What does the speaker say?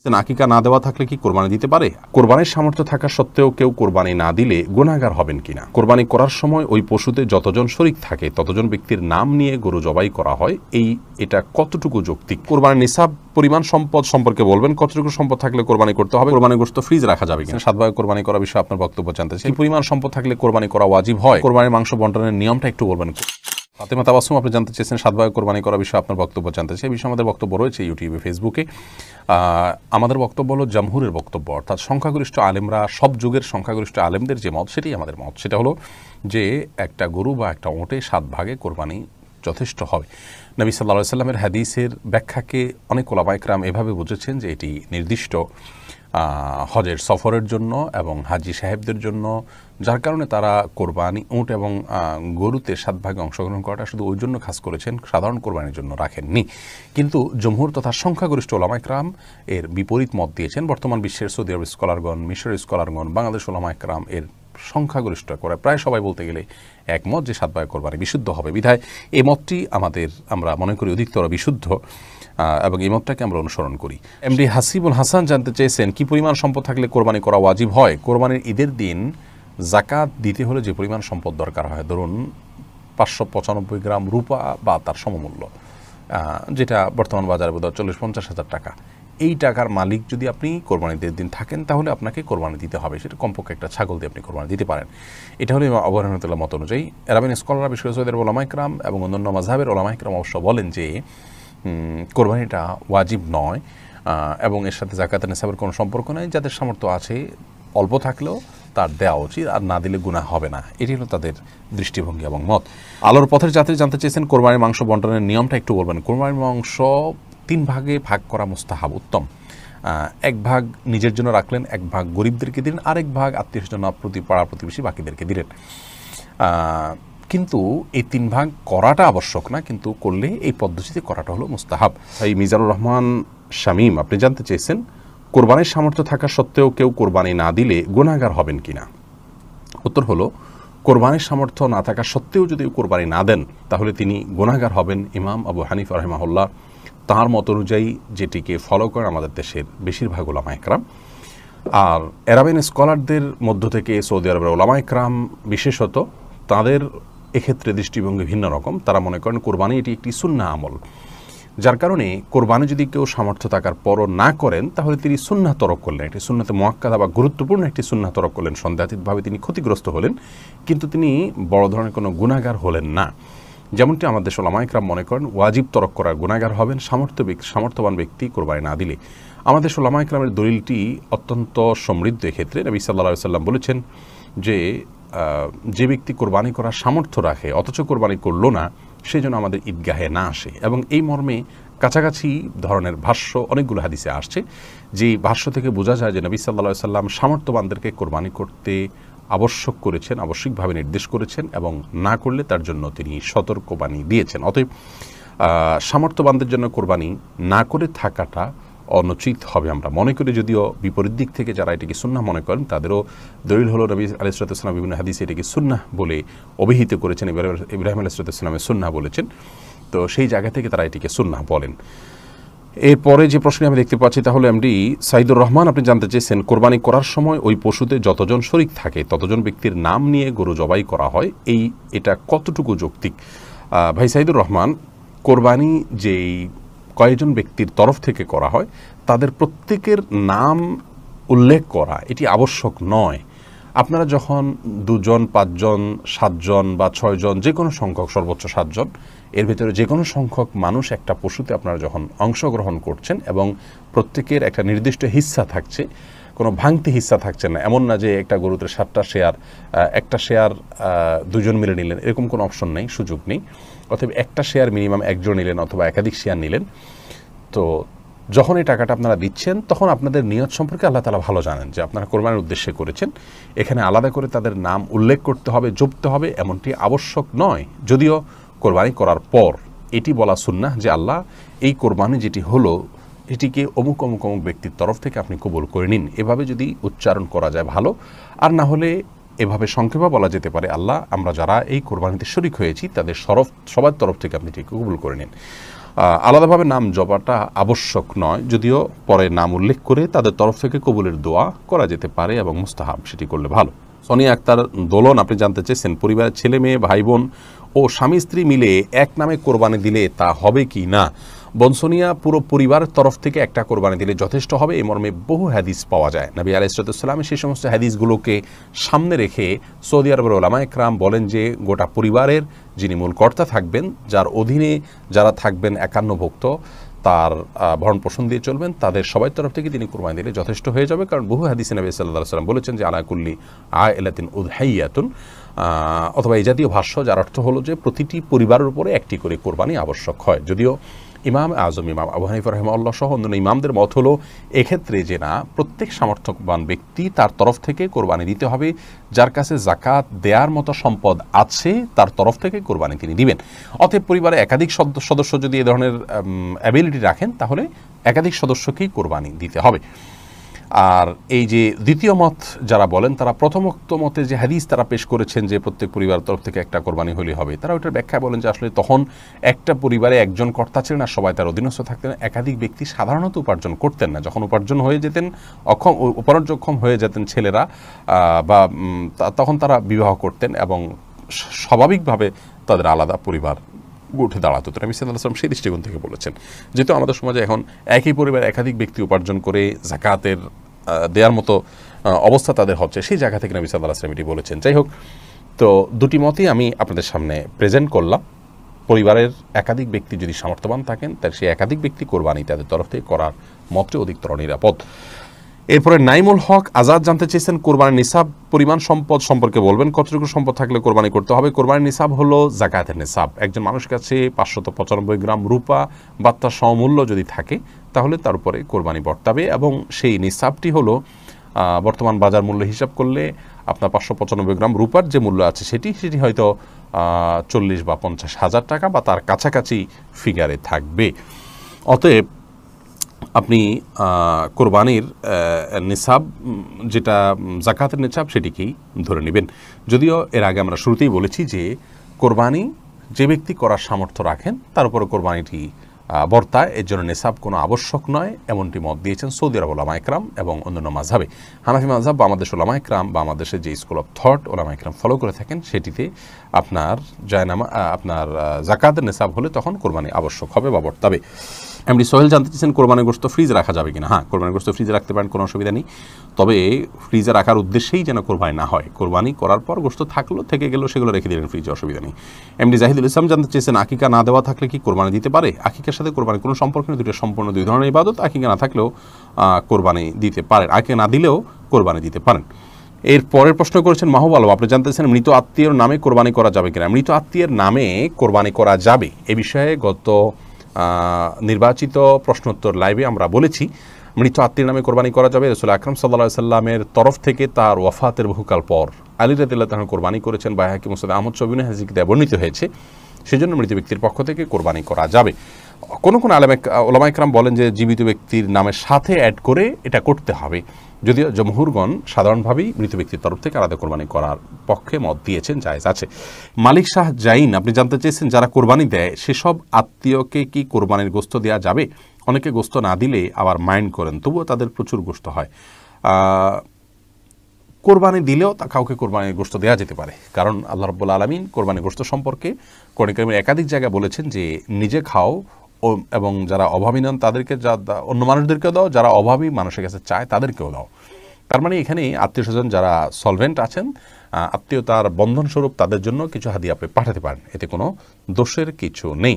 আকিকা না দেওয়া থাকলে কি কোরবানি দিতে পারে? কোরবানির সামর্থ্য থাকা সত্ত্বেও কেউ কোরবানি না দিলে গুনাহগার হবেন কিনা? কোরবানি করার সময় ওই পশুতে যতজন শরীক থাকে ততজন ব্যক্তির নাম নিয়ে গরু জবাই করা হয়, এটা কতটুকু যৌক্তিক? কোরবানির নিসাব পরিমাণ সম্পদ সম্পর্কে বলবেন। কতটুকু সম্পদ থাকলে কোরবানি করতে হবে? কোরবানি গোশত ফ্রিজ রাখা যাবে কিনা? সাতভাগে কোরবানি করার বিষয়ে আপনার বক্তব্য জানতে চাই। কি পরিমাণ সম্পদ থাকলে কোরবানি করা ওয়াজিব হয়? কোরবানির মাংস বন্টনের নিয়মটা একটু বলবেন। ফাতেমা তাবাসসুম, আপনি জানতে চেয়েছেন সাতভাগে কোরবানি করার বিষয়ে আপনার বক্তব্য জানতে চাই। এই বিষয়ে আমাদের বক্তব্য রয়েছে ইউটিউবে, ফেসবুকে। আমাদের বক্তব্য হলো জামহুরের বক্তব্য, অর্থাৎ সংখ্যাগরিষ্ঠ আলেমরা, সব যুগের সংখ্যাগরিষ্ঠ আলেমদের যে মত সেটাই আমাদের মত। সেটা হলো যে একটা গরু বা একটা ওঁটে 7 ভাগে কোরবানি যথেষ্ট হবে। নবী সাল্লাল্লাহু আলাইহি সাল্লামের হাদিসের ব্যাখ্যাকে অনেক ওলামায়ে কেরাম এভাবে বুঝেছেন যে এটি নির্দিষ্ট হজের সফরের জন্য এবং হাজি সাহেবদের জন্য, যার কারণে তারা কোরবানি উট এবং গরুতে 7 ভাগে অংশগ্রহণ করাটা শুধু ওই জন্য খাস করেছেন, সাধারণ কোরবানির জন্য রাখেননি। কিন্তু জমহুর তথা সংখ্যাগরিষ্ঠ ওলামায়ে কেরাম এর বিপরীত মত দিয়েছেন। বর্তমান বিশ্বের সৌদি আরব স্কলারগণ, মিশরের স্কলারগণ, বাংলাদেশ ওলামায়ে কেরাম এর সংখ্যাগরিষ্ঠ করে প্রায় সবাই বলতে গেলে একমত যে 7 ভাগে কোরবানি বিশুদ্ধ হবে। বিধায় এই মতটি আমরা মনে করি অধিকতর বিশুদ্ধ এবং এই মতটাকে আমরা অনুসরণ করি। এমডি হাসিবুল হাসান জানতে চেয়েছেন কি পরিমাণ সম্পদ থাকলে কোরবানি করা ওয়াজিব হয়? কোরবানির ঈদের দিন যাকাত দিতে হলে যে পরিমাণ সম্পদ দরকার হয়, ধরুন 595 গ্রাম রূপা বা তার সমমূল্য, যেটা বর্তমান বাজারে বোধহয় 40-50 হাজার টাকা, এই টাকার মালিক যদি আপনি কোরবানিদের দিন থাকেন তাহলে আপনাকে কোরবানি দিতে হবে। সেটা কমপক্ষে একটা ছাগল দিয়ে আপনি কোরবানি দিতে পারেন। এটা হলো আবু হানিফার মত অনুযায়ী। আরবিয়ান স্কলাররা, বিশেষ করে সৌদি আরবের ওলামায়ে কেরাম এবং অন্যান্য মাযহাবের ওলামায়ে কেরাম অবশ্য বলেন যে কোরবানিটা ওয়াজিব নয় এবং এর সাথে যাকাতের নিসাবের কোনো সম্পর্ক নেই। যাদের সামর্থ্য আছে অল্প থাকলেও তার দেওয়া উচিত, আর না দিলে গুনাহ হবে না। এটি হলো তাদের দৃষ্টিভঙ্গি এবং মত। আলোর পথের যাত্রী জানতে চেয়েছেন কোরবানির মাংস বন্টনের নিয়মটা একটু বলবেন। কোরবানির মাংস 3 ভাগে ভাগ করা মুস্তাহাব, উত্তম। 1 ভাগ নিজের জন্য রাখলেন, 1 ভাগ গরিবদেরকে দিলেন, আরেক ভাগ আত্মীয়স্বজন, পাড়া প্রতিবেশী বাকিদেরকে দিলেন। কিন্তু এই 3 ভাগ করাটা আবশ্যক না, কিন্তু করলে এই পদ্ধতিতে করাটা হলো মুস্তাহাব। ভাই মিজানুর রহমান শামীম, আপনি জানতে চেয়েছেন কোরবানির সামর্থ্য থাকা সত্ত্বেও কেউ কোরবানি না দিলে গুনাহগার হবেন কিনা? উত্তর হলো, কোরবানির সামর্থ্য না থাকা সত্ত্বেও যদি কোরবানি না দেন তাহলে তিনি গুনাহগার হবেন। ইমাম আবু হানিফা রাহিমাহুল্লাহ তাঁর মত অনুযায়ী, যেটিকে ফলো করে আমাদের দেশের বেশিরভাগ ওলামায়ে কেরাম। আর আরবিয়ান স্কলারদের মধ্য থেকে সৌদি আরবের ওলামায়ে কেরাম বিশেষত, তাদের এক্ষেত্রে দৃষ্টিভঙ্গি ভিন্ন রকম। তারা মনে করেন কোরবানি এটি একটি সুন্নাহ আমল, যার কারণে কোরবানি যদি কেউ সামর্থ্য থাকার পরও না করেন তাহলে তিনি সুন্নাহ তরক করলেন, একটি সুন্নাতে মুআক্কাদা বা গুরুত্বপূর্ণ একটি সুন্নাহ তরক করলেন। সন্দেহাতীতভাবে তিনি ক্ষতিগ্রস্ত হলেন, কিন্তু তিনি বড় ধরনের কোনো গুনাহগার হলেন না। যেমনটি আমাদের ওলামায়ে কেরাম মনে করেন ওয়াজিব তরক করার গুনাহগার হবেন সামর্থ্যবান ব্যক্তি কোরবানি না দিলে। আমাদের ওলামায়ে কেরামের দলিলটি অত্যন্ত সমৃদ্ধ। এক্ষেত্রে নবী সাল্লাল্লাহু আলাইহি সাল্লাম বলেছেন যে ব্যক্তি কোরবানি করার সামর্থ্য রাখে অথচ কোরবানি করলো না, সেই জন্য আমাদের ঈদগাহে না আসে। এবং এই মর্মে কাছাকাছি ধরনের ভাষ্য অনেকগুলো হাদিসে আসছে, যে ভাষ্য থেকে বোঝা যায় যে নবী সাল্লাল্লাহু আলাইহি সাল্লাম সামর্থ্যবানদেরকে কোরবানি করতে আবশ্যকভাবে নির্দেশ করেছেন এবং না করলে তার জন্য তিনি সতর্কবাণী দিয়েছেন। অতএব সামর্থ্যবানদের জন্য কোরবানি না করে থাকাটা অনুচিত হবে আমরা মনে করি। যদিও বিপরীত দিক থেকে যারা এটিকে সুন্নাহ মনে করেন তাদেরও দলিল হলো নবী আলাইহিস সালাম বিভিন্ন হাদিসে এটিকে সুন্নাহ বলে অভিহিত করেছেন। ইব্রাহিম আলাইহিস সালামে সুন্নাহ বলেছেন, তো সেই জায়গা থেকে তারা এটিকে সুন্নাহ বলেন। এরপরে যে প্রশ্ন আমি দেখতে পাচ্ছি তা হলো এমডি সাইদুর রহমান, আপনি জানতে চেয়েছেন কোরবানি করার সময় ওই পশুতে যতজন শরীক থাকে ততজন ব্যক্তির নাম নিয়ে গরু জবাই করা হয়, এটা কতটুকু যৌক্তিক? ভাই সাইদুর রহমান, কোরবানি যেই কয়েকজন ব্যক্তির তরফ থেকে করা হয় তাদের প্রত্যেকের নাম উল্লেখ করা এটি আবশ্যক নয়। আপনারা যখন 2 জন, 5 জন, 7 জন বা 6 জন, যে কোনো সংখ্যক, সর্বোচ্চ 7 জন, এর ভিতরে যে কোনো সংখ্যক মানুষ একটা পশুতে আপনারা যখন অংশগ্রহণ করছেন এবং প্রত্যেকের একটা নির্দিষ্ট হিস্সা থাকছে, কোনো ভাঙতি হিস্সা থাকছে না, এমন না যে একটা গরুতে 7টা শেয়ার, একটা শেয়ার 2 জন মিলে নিলেন, এরকম কোনো অপশন নেই, সুযোগ নেই। অতএব একটা শেয়ার মিনিমাম 1 জন নিলেন অথবা একাধিক শেয়ার নিলেন। তো যখন এই টাকাটা আপনারা দিচ্ছেন তখন আপনাদের নিয়ত সম্পর্কে আল্লাহ তাআলা ভালো জানেন, যে আপনারা কোরবানির উদ্দেশ্যে করেছেন। এখানে আলাদা করে তাদের নাম উল্লেখ করতে হবে, জপতে হবে, এমনটি আবশ্যক নয়। যদিও কোরবানি করার পর এটি বলা সুন্নাহ যে আল্লাহ, এই কোরবানি যেটি হলো এটিকে অমুক অমুক অমুক ব্যক্তির তরফ থেকে আপনি কবুল করে নিন, এভাবে যদি উচ্চারণ করা যায় ভালো। আর না হলে এভাবে সংক্ষেপে বলা যেতে পারে, আল্লাহ, আমরা যারা এই কোরবানিতে শরীক হয়েছি তাদের সবার তরফ থেকে আপনি এটিকে কবুল করে নিন। আলাদাভাবে নাম জপাটা আবশ্যক নয়, যদিও পরে নাম উল্লেখ করে তাদের তরফ থেকে কবুলের দোয়া করা যেতে পারে এবং মুস্তাহাব, সেটি করলে ভালো। সোনিয়া আক্তার দোলন আপনি জানতে চেয়েছেন, পরিবারের ছেলে মেয়ে ভাই বোন ও স্বামী স্ত্রী মিলে এক নামে কোরবানি দিলে তা হবে কি না? বনসোনিয়া, পুরো পরিবারের তরফ থেকে একটা কোরবানি দিলে যথেষ্ট হবে, এই মর্মে বহু হাদিস পাওয়া যায়। নবী আলাইহিসসালাম সেই সমস্ত হাদিসগুলোকে সামনে রেখে সৌদি আরবের ওলামা একরাম বলেন যে গোটা পরিবারের যিনি মূল কর্তা থাকবেন, যার অধীনে যারা থাকবেন একান্নভুক্ত, তার ভরণ পোষণ দিয়ে চলবেন, তাদের সবাই তরফ থেকে তিনি কোরবানি দিলে যথেষ্ট হয়ে যাবে। কারণ বহু হাদিসে নবী সাল্লাল্লাহু আলাইহি ওয়াসাল্লাম বলেছেন যে আলা কুল্লি আইলাতিন উযহাইয়াতুন, অথবা এই জাতীয় ভাষ্য, যার অর্থ হলো যে প্রতিটি পরিবারের উপরে একটি করে কোরবানি আবশ্যক হয়। যদিও ইমাম আজম ইমাম আবু হানিফা রাহিমাহুল্লাহ সহ অন্যান্য ইমামদের মত হলো এক্ষেত্রে যে না, প্রত্যেক সামর্থ্যবান ব্যক্তি তার তরফ থেকে কোরবানি দিতে হবে। যার কাছে জাকাত দেওয়ার মতো সম্পদ আছে তার তরফ থেকে কোরবানি তিনি দিবেন। অতএব পরিবারে একাধিক সদস্য যদি এ ধরনের অ্যাবিলিটি রাখেন, তাহলে একাধিক সদস্যকেই কোরবানি দিতে হবে। আর এই যে দ্বিতীয় মত যারা বলেন, তারা প্রথমোক্ত মতে যে হাদিস তারা পেশ করেছেন যে প্রত্যেক পরিবারের তরফ থেকে একটা কোরবানি হলেই হবে, তারা ওইটার ব্যাখ্যা বলেন যে আসলে তখন একটা পরিবারে একজন কর্তা ছিলেন আর সবাই তার অধীনস্থ থাকতেন। একাধিক ব্যক্তি সাধারণত উপার্জন করতেন না। যখন উপার্জন হয়ে যেতেন, উপার্জনক্ষম হয়ে যেতেন ছেলেরা, বা তখন তারা বিবাহ করতেন এবং স্বাভাবিকভাবে তাদের আলাদা পরিবার উঠে দাঁড়াতো। তো নবী সাল্লাল্লাহু আলাইহি ওয়াসাল্লাম সেই দৃষ্টিকোণ থেকে বলেছেন। যেহেতু আমাদের সমাজে এখন একই পরিবার একাধিক ব্যক্তি উপার্জন করে জাকাতের দেওয়ার মতো অবস্থা তাদের হচ্ছে, সেই জায়গা থেকে নবী সাল্লাল্লাহু আলাইহি ওয়াসাল্লাম এটি বলেছেন। যাই হোক, তো দুটি মতই আমি আপনাদের সামনে প্রেজেন্ট করলাম। পরিবারের একাধিক ব্যক্তি যদি সামর্থ্যবান থাকেন, তার সেই একাধিক ব্যক্তি কোরবানি তাদের তরফ থেকে করার মতটি অধিকতর নিরাপদ। এরপরে নাইমুল হক আজাদ জানতে চেয়েছেন, কোরবানির নিসাব পরিমাণ সম্পদ সম্পর্কে বলবেন। কতটুকু সম্পদ থাকলে কোরবানি করতে হবে? কোরবানির নিসাব হলো জাকাতের নিসাব। একজন মানুষের কাছে 595 গ্রাম রূপা বা তার সমমূল্য যদি থাকে, তাহলে তার উপরে কোরবানি বর্তাবে। এবং সেই নিসাবটি হলো বর্তমান বাজার মূল্য হিসাব করলে আপনার 595 গ্রাম রূপার যে মূল্য আছে সেটি হয়তো 40 বা 50 হাজার টাকা বা তার কাছাকাছি ফিগারে থাকবে। অতএব আপনি কোরবানির নিসাব, যেটা জাকাতের নিসাব, সেটিকেই ধরে নেবেন। যদিও এর আগে আমরা শুরুতেই বলেছি যে কোরবানি যে ব্যক্তি করার সামর্থ্য রাখেন তার উপরে কোরবানিটি বর্তায়, এর জন্য নিসাব কোনো আবশ্যক নয়, এমনটি মত দিয়েছেন সৌদি আরব ওলামা একরাম এবং অন্যান্য মাযহাবে। হানাফি মাযহাব বা আমাদের ওলামা একরাম বা আমাদের দেশের যে স্কুল অফ থট ওলামা একরাম ফলো করে থাকেন, সেটিতে আপনার আপনার জাকাতের নিসাব হলে তখন কোরবানি আবশ্যক হবে বা বর্তাবে। এমনি সোহেল জানতে চাইছেন, কোরবানির গোশত ফ্রিজে রাখা যাবে কিনা? হ্যাঁ, কোরবানির গোশত ফ্রিজে রাখতে পারেন, কোনো অসুবিধা নেই। তবে ফ্রিজে রাখার উদ্দেশ্যেই যেন কোরবানি না হয়। কোরবানি করার পর গোশত থাকলো, থেকে গেল, সেগুলো রেখে দিলেন ফ্রিজে, অসুবিধা নেই। এমনি জাহিদুল ইসলাম জানতে চেয়েছেন, আকিকা না দেওয়া থাকলে কি কোরবানি দিতে পারে? আকিকার সাথে কোরবানি কোনো সম্পর্ক নেই, দুটো সম্পূর্ণ দুই ধরনের ইবাদত। আকিকা না থাকলেও কোরবানি দিতে পারেন, আকিকা না দিলেও কোরবানি দিতে পারেন। এর পরের প্রশ্ন করেছেন মাহবুব আলম, আপনি জানতে চাইছেন মৃত আত্মীয়র নামে কোরবানি করা যাবে কিনা? মৃত আত্মীয়ের নামে কোরবানি করা যাবে, এ বিষয়ে গত নির্বাচিত প্রশ্নোত্তর লাইভে আমরা বলেছি। মৃত আত্মীয়ের নামে কোরবানি করা যাবে। রাসূল আকরাম সাল্লাল্লাহু আলাইহি সাল্লামের তরফ থেকে তার ওয়াফাতের বহুকাল পর আলী রাদিয়াল্লাহু তাআলা কোরবানি করেছেন, বাইহাকি মুসনাদ আহমদ শবিনে হাদিসে বর্ণিত হয়েছে। সেজন্য মৃত ব্যক্তির পক্ষ থেকে কোরবানি করা যাবে। কোন ওলামা একরাম বলেন যে জীবিত ব্যক্তির নামের সাথে অ্যাড করে এটা করতে হবে, যদিও জমহুরগণ সাধারণভাবেই মৃত ব্যক্তির তরফ থেকে আলাদা কোরবানি করার পক্ষে মত দিয়েছেন, জায়েজ আছে। মালিক শাহ জাইন আপনি জানতে চেয়েছেন, যারা কোরবানি দেয় সেসব আত্মীয়কে কি কোরবানির গোশত দেওয়া যাবে? অনেকে গোশত না দিলে আবার মাইন্ড করেন, তবুও তাদের প্রচুর গোশত হয়। কোরবানি দিলেও তা কাউকে কোরবানির গোশত দেওয়া যেতে পারে, কারণ আল্লাহ রাব্বুল আলামিন কোরবানির গোশত সম্পর্কে কোরআন কারীমের একাধিক জায়গায় বলেছেন যে নিজে খাও এবং যারা অভাবী নন তাদেরকে, অন্য মানুষদেরকেও দাও, যারা অভাবী মানুষের কাছে চায় তাদেরকেও দাও। তার মানে এখানে আত্মীয় স্বজন যারা সলভেন্ট আছেন, আত্মীয়তার বন্ধনস্বরূপ তাদের জন্য কিছু হাদিয়া আপনি পাঠাতে পারেন, এতে কোনো দোষের কিছু নেই।